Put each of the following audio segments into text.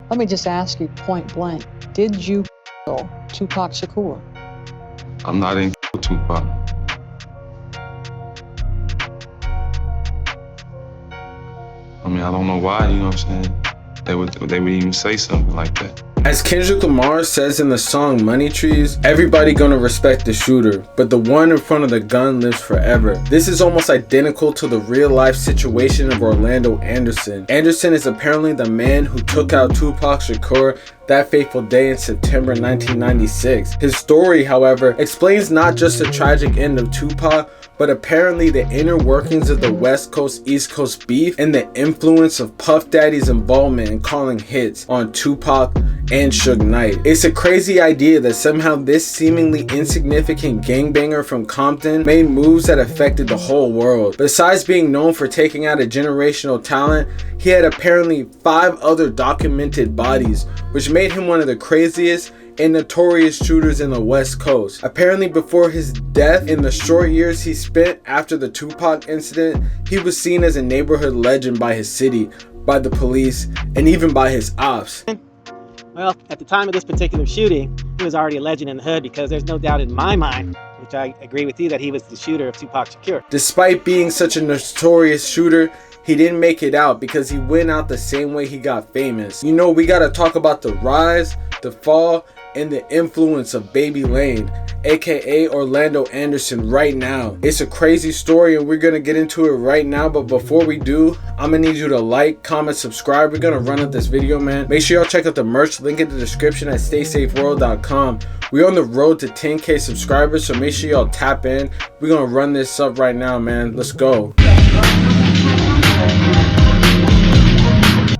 Let me just ask you point blank, did you kill Tupac Shakur? I'm not in Tupac. I mean, I don't know why, you know what I'm saying? They would even say something like that. As Kendrick Lamar says in the song Money Trees, everybody gonna respect the shooter, but the one in front of the gun lives forever. This is almost identical to the real life situation of Orlando Anderson. Anderson is apparently the man who took out Tupac Shakur that fateful day in September 1996. His story, however, explains not just the tragic end of Tupac, but apparently the inner workings of the West Coast East Coast beef and the influence of Puff Daddy's involvement in calling hits on Tupac and Suge Knight. It's a crazy idea that somehow this seemingly insignificant gangbanger from Compton made moves that affected the whole world. Besides being known for taking out a generational talent, he had apparently 5 other documented bodies, which made him one of the craziest and notorious shooters in the West Coast. Apparently before his death, in the short years he spent after the Tupac incident, he was seen as a neighborhood legend by his city, by the police, and even by his ops. Well, at the time of this particular shooting, he was already a legend in the hood because there's no doubt in my mind, which I agree with you, that he was the shooter of Tupac Shakur. Despite being such a notorious shooter, he didn't make it out because he went out the same way he got famous. You know, we gotta talk about the rise, the fall, and the influence of Baby Lane, aka Orlando Anderson, right now. It's a crazy story and we're gonna get into it right now, but before we do, I'm gonna need you to like, comment, subscribe. We're gonna run up this video, man. Make sure y'all check out the merch, link in the description at staysafeworld.com. We're on the road to 10K subscribers, so make sure y'all tap in. We're gonna run this up right now, man. Let's go.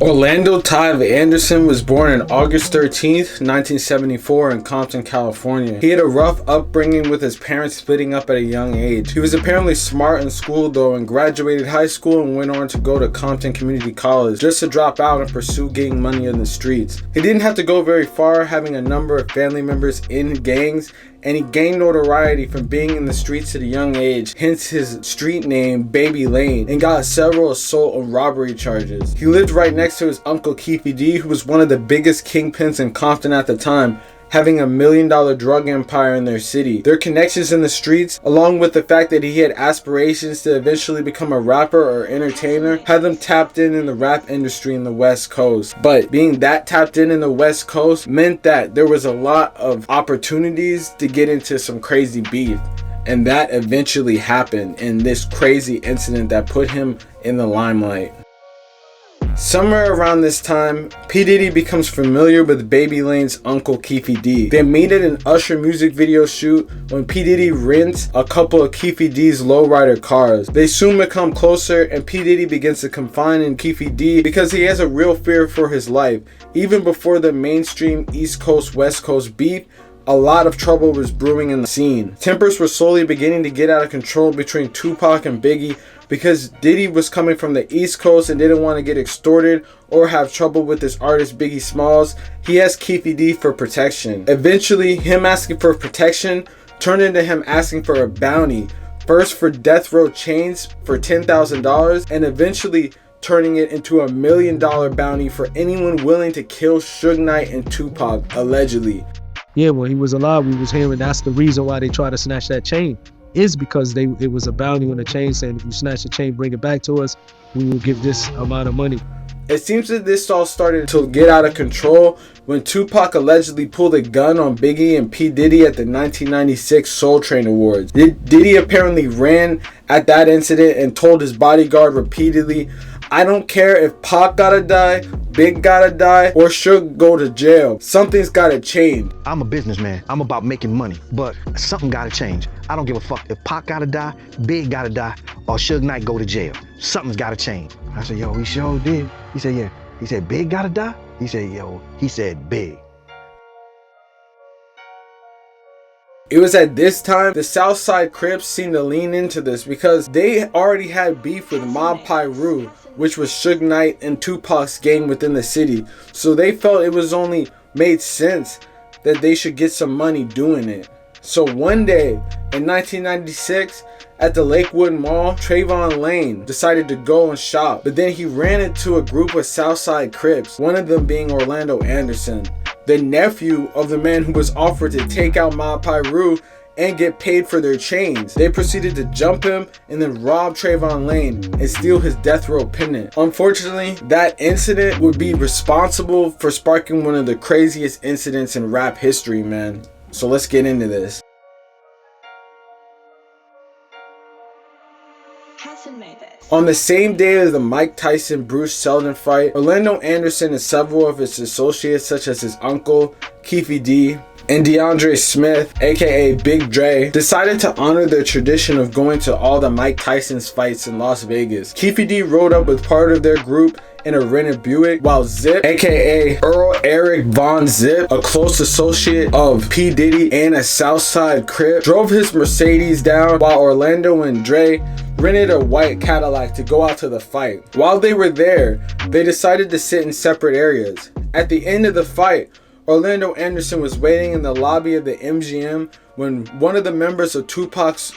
Orlando Tyve Anderson was born on August 13th, 1974 in Compton, California. He had a rough upbringing with his parents splitting up at a young age. He was apparently smart in school though and graduated high school and went on to go to Compton Community College just to drop out and pursue getting money in the streets. He didn't have to go very far, having a number of family members in gangs, and he gained notoriety from being in the streets at a young age, hence his street name Baby Lane, and got several assault and robbery charges. He lived right next to his uncle Keefy D, who was one of the biggest kingpins in Compton at the time, having $1 million drug empire in their city. Their connections in the streets, along with the fact that he had aspirations to eventually become a rapper or entertainer, had them tapped in the rap industry in the West Coast. But being that tapped in the West Coast meant that there was a lot of opportunities to get into some crazy beef. And that eventually happened in this crazy incident that put him in the limelight. Somewhere around this time, P. Diddy becomes familiar with Baby Lane's uncle Keefy D. They meet at an Usher music video shoot when P. Diddy rents a couple of Keefy D's lowrider cars. They soon become closer and P. Diddy begins to confide in Keefy D because he has a real fear for his life. Even before the mainstream East Coast West Coast beef, a lot of trouble was brewing in the scene. Tempers were slowly beginning to get out of control between Tupac and Biggie because Diddy was coming from the East Coast and didn't want to get extorted or have trouble with his artist Biggie Smalls. He asked Keefy D for protection. Eventually, him asking for protection turned into him asking for a bounty, first for death row chains for $10,000 and eventually turning it into a $1 million bounty for anyone willing to kill Suge Knight and Tupac, allegedly. Yeah, when he was alive, we was hearing that's the reason why they tried to snatch that chain, is because it was a bounty on the chain saying if you snatch the chain, bring it back to us, we will give this amount of money. It seems that this all started to get out of control when Tupac allegedly pulled a gun on Biggie and P. Diddy at the 1996 Soul Train Awards. Diddy apparently ran at that incident and told his bodyguard repeatedly, "I don't care if Pac gotta die, Big gotta die, or Suge go to jail. Something's gotta change." I'm a businessman. I'm about making money, but something gotta change. I don't give a fuck if Pac gotta die, Big gotta die, or Suge Knight go to jail. Something's gotta change. I said, yo, he sure did. He said, yeah. He said, Big gotta die? He said, yo, he said Big. It was at this time the Southside Crips seemed to lean into this because they already had beef with Mob Piru, which was Suge Knight and Tupac's gang within the city. So they felt it was only made sense that they should get some money doing it. So one day in 1996, At the Lakewood Mall, Trayvon Lane decided to go and shop, but then he ran into a group of Southside Crips, one of them being Orlando Anderson, the nephew of the man who was offered to take out Ma Piru and get paid for their chains. They proceeded to jump him and then rob Trayvon Lane and steal his death row pendant. Unfortunately, that incident would be responsible for sparking one of the craziest incidents in rap history, man. So let's get into this. On the same day of the Mike Tyson-Bruce Seldon fight, Orlando Anderson and several of his associates, such as his uncle, Keefe D, and DeAndre Smith, aka Big Dre, decided to honor their tradition of going to all the Mike Tyson's fights in Las Vegas. Keefe D rode up with part of their group in a rented Buick, while Zip, aka Earl Eric Von Zip, a close associate of P. Diddy and a Southside Crip, drove his Mercedes down, while Orlando and Dre rented a white Cadillac to go out to the fight. While they were there, they decided to sit in separate areas. At the end of the fight, Orlando Anderson was waiting in the lobby of the MGM when one of the members of Tupac's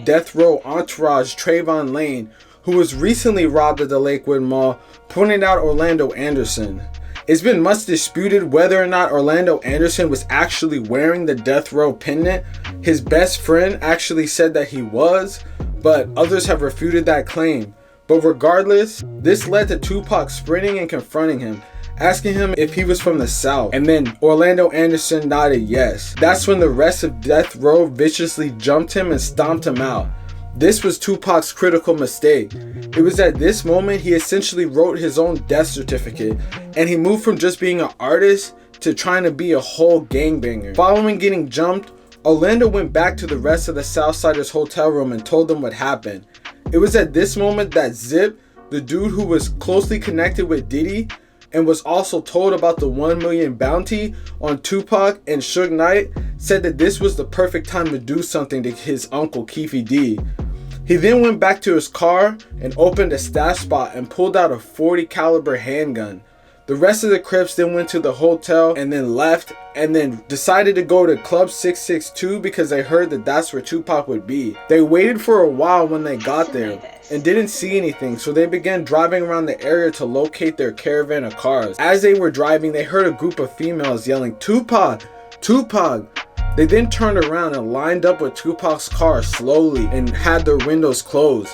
death row entourage, Trayvon Lane, who was recently robbed at the Lakewood Mall, pointed out Orlando Anderson. It's been much disputed whether or not Orlando Anderson was actually wearing the death row pendant. His best friend actually said that he was, but others have refuted that claim. But regardless, this led to Tupac sprinting and confronting him, asking him if he was from the South, and then Orlando Anderson nodded yes. That's when the rest of Death Row viciously jumped him and stomped him out. This was Tupac's critical mistake. It was at this moment he essentially wrote his own death certificate, and he moved from just being an artist to trying to be a whole gangbanger. Following getting jumped, Orlando went back to the rest of the Southsiders' hotel room and told them what happened. It was at this moment that Zip, the dude who was closely connected with Diddy and was also told about the 1 million bounty on Tupac and Suge Knight, said that this was the perfect time to do something to his uncle Keefe D. He then went back to his car and opened a stash spot and pulled out a .40 caliber handgun. The rest of the Crips then went to the hotel and then left, and then decided to go to Club 662 because they heard that that's where Tupac would be. They waited for a while when they got there and didn't see anything, so they began driving around the area to locate their caravan of cars. As they were driving, they heard a group of females yelling, "Tupac! Tupac!" They then turned around and lined up with Tupac's car slowly and had their windows closed.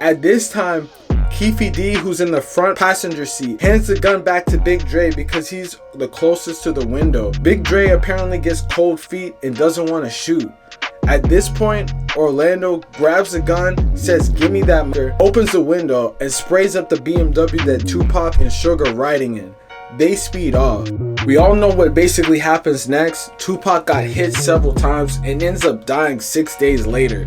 At this time, Keefe D, who's in the front passenger seat, hands the gun back to Big Dre because he's the closest to the window. Big Dre apparently gets cold feet and doesn't want to shoot. At this point, Orlando grabs the gun, says, "Give me that mother," opens the window and sprays up the BMW that Tupac and Suge are riding in. They speed off. We all know what basically happens next. Tupac got hit several times and ends up dying 6 days later.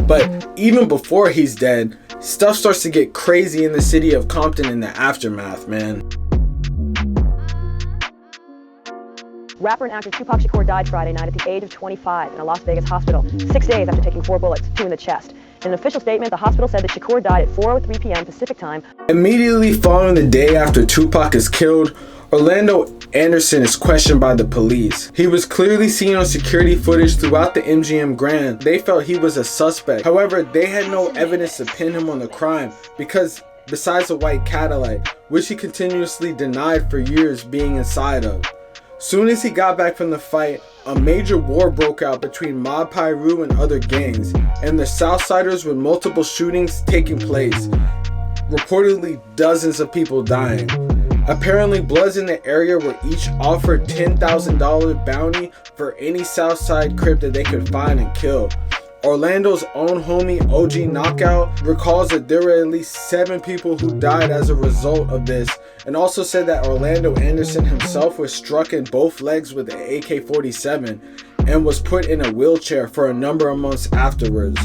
But even before he's dead, stuff starts to get crazy in the city of Compton in the aftermath, man. Rapper and actor Tupac Shakur died Friday night at the age of 25 in a Las Vegas hospital, 6 days after taking 4 bullets, 2 in the chest. In an official statement, the hospital said that Shakur died at 4:03 p.m. Pacific time. Immediately following the day after Tupac is killed, Orlando Anderson is questioned by the police. He was clearly seen on security footage throughout the MGM Grand. They felt he was a suspect. However, they had no evidence to pin him on the crime because besides the white Cadillac, which he continuously denied for years being inside of. Soon as he got back from the fight, a major war broke out between Mob Piru and other gangs, and the Southsiders with multiple shootings taking place. Reportedly dozens of people dying. Apparently Bloods in the area were each offered $10,000 bounty for any Southside Crip that they could find and kill. Orlando's own homie OG Knockout recalls that there were at least 7 people who died as a result of this, and also said that Orlando Anderson himself was struck in both legs with an AK-47 and was put in a wheelchair for a number of months afterwards.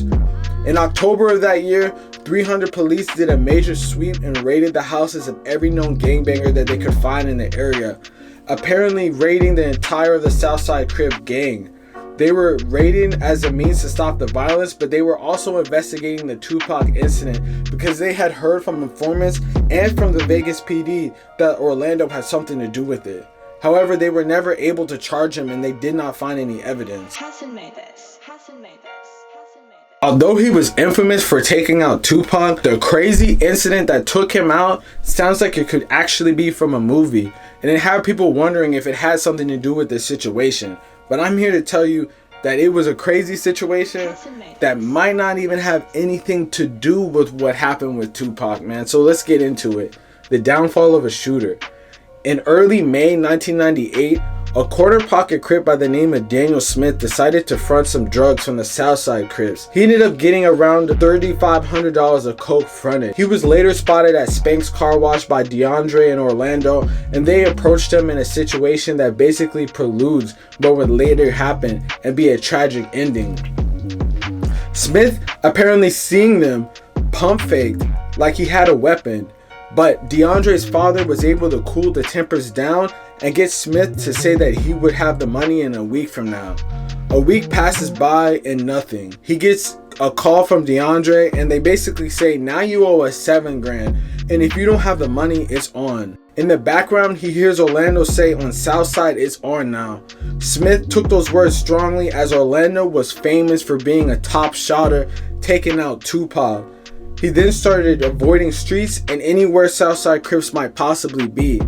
In October of that year, 300 police did a major sweep and raided the houses of every known gangbanger that they could find in the area, apparently raiding the entire of the Southside Crip gang. They were raiding as a means to stop the violence, but they were also investigating the Tupac incident because they had heard from informants and from the Vegas PD that Orlando had something to do with it. However, they were never able to charge him and they did not find any evidence. Hassan made this. Hassan made this. Hassan made this. Although he was infamous for taking out Tupac, the crazy incident that took him out sounds like it could actually be from a movie, and it had people wondering if it had something to do with this situation. But I'm here to tell you that it was a crazy situation that might not even have anything to do with what happened with Tupac, man. So let's get into it. The downfall of a shooter. In early May 1998, a quarter pocket crip by the name of Daniel Smith decided to front some drugs from the Southside Crips. He ended up getting around $3,500 of coke fronted. He was later spotted at Spank's car wash by DeAndre in Orlando, and they approached him in a situation that basically preludes what would later happen and be a tragic ending. Smith apparently seeing them pump faked like he had a weapon, but DeAndre's father was able to cool the tempers down and get Smith to say that he would have the money in a week from now. A week passes by and nothing. He gets a call from DeAndre and they basically say, now you owe us $7 grand, and if you don't have the money, it's on. In the background, he hears Orlando say on Southside, it's on now. Smith took those words strongly, as Orlando was famous for being a top shotter, taking out Tupac. He then started avoiding streets and anywhere Southside Crips might possibly be.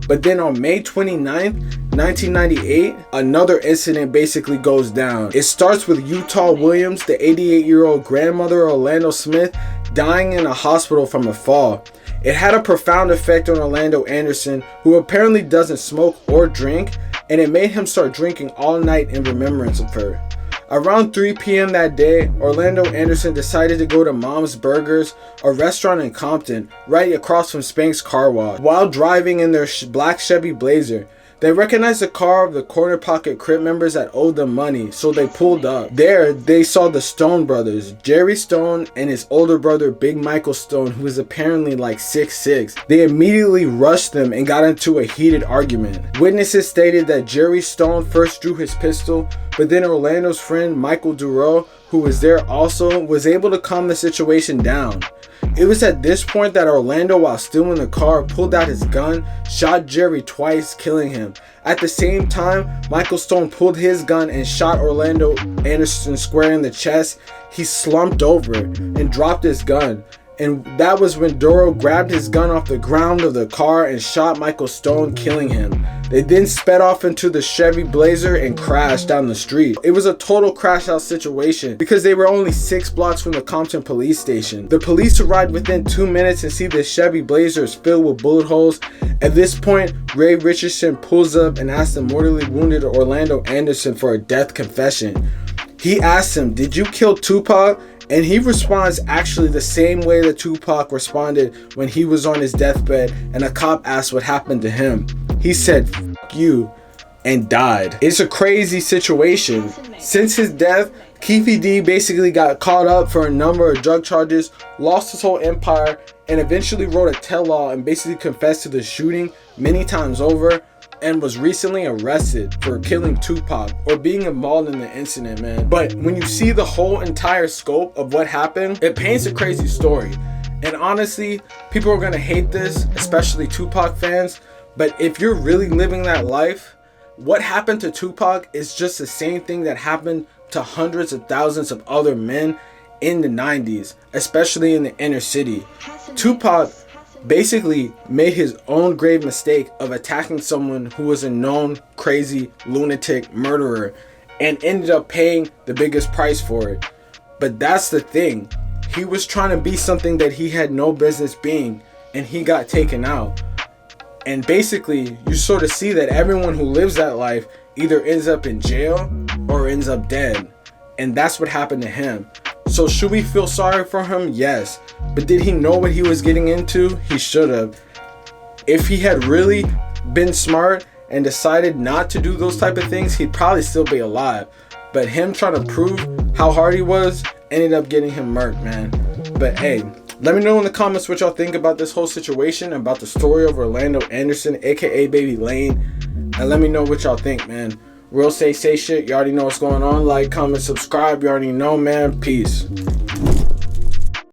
But then on May 29th, 1998, another incident basically goes down. It starts with Utah Williams, the 88-year-old grandmother of Orlando Smith, dying in a hospital from a fall. It had a profound effect on Orlando Anderson, who apparently doesn't smoke or drink, and it made him start drinking all night in remembrance of her. Around 3 p.m. that day, Orlando Anderson decided to go to Mom's Burgers, a restaurant in Compton, right across from Spank's car wash. While driving in their black Chevy Blazer, they recognized the car of the corner pocket Crip members that owed them money, so they pulled up. There, they saw the Stone brothers, Jerry Stone and his older brother Big Michael Stone, who was apparently like 6'6". They immediately rushed them and got into a heated argument. Witnesses stated that Jerry Stone first drew his pistol, but then Orlando's friend Michael Duro, who was there also, was able to calm the situation down. It was at this point that Orlando, while still in the car, pulled out his gun, shot Jerry twice, killing him. At the same time, Michael Stone pulled his gun and shot Orlando Anderson square in the chest. He slumped over and dropped his gun. And that was when Duro grabbed his gun off the ground of the car and shot Michael Stone, killing him. They then sped off into the Chevy Blazer and crashed down the street. It was a total crash out situation because they were only 6 blocks from the Compton police station. The police arrived within 2 minutes and see the Chevy Blazer is filled with bullet holes. At this point, Ray Richardson pulls up and asks the mortally wounded Orlando Anderson for a death confession. He asks him, "Did you kill Tupac?" And he responds actually the same way that Tupac responded when he was on his deathbed and a cop asked what happened to him. He said, "F you," and died. It's a crazy situation. Since his death, Keefe D basically got caught up for a number of drug charges, lost his whole empire, and eventually wrote a tell-all and basically confessed to the shooting many times over, and was recently arrested for killing Tupac or being involved in the incident, man. But when you see the whole entire scope of what happened, it paints a crazy story. And honestly, people are gonna hate this, especially Tupac fans, but if you're really living that life, what happened to Tupac is just the same thing that happened to hundreds of thousands of other men in the 90s, especially in the inner city. Tupac basically made his own grave mistake of attacking someone who was a known crazy lunatic murderer and ended up paying the biggest price for it. But that's the thing, he was trying to be something that he had no business being, and he got taken out. And basically you sort of see that everyone who lives that life either ends up in jail or ends up dead, and that's what happened to him. So should we feel sorry for him? Yes. But did he know what he was getting into? He should have. If he had really been smart and decided not to do those type of things, he'd probably still be alive. But him trying to prove how hard he was ended up getting him murked, man. But hey, let me know in the comments what y'all think about this whole situation, about the story of Orlando Anderson, aka Baby Lane. And let me know what y'all think, man. Real say shit. You already know what's going on. Like, comment, subscribe. You already know, man. Peace.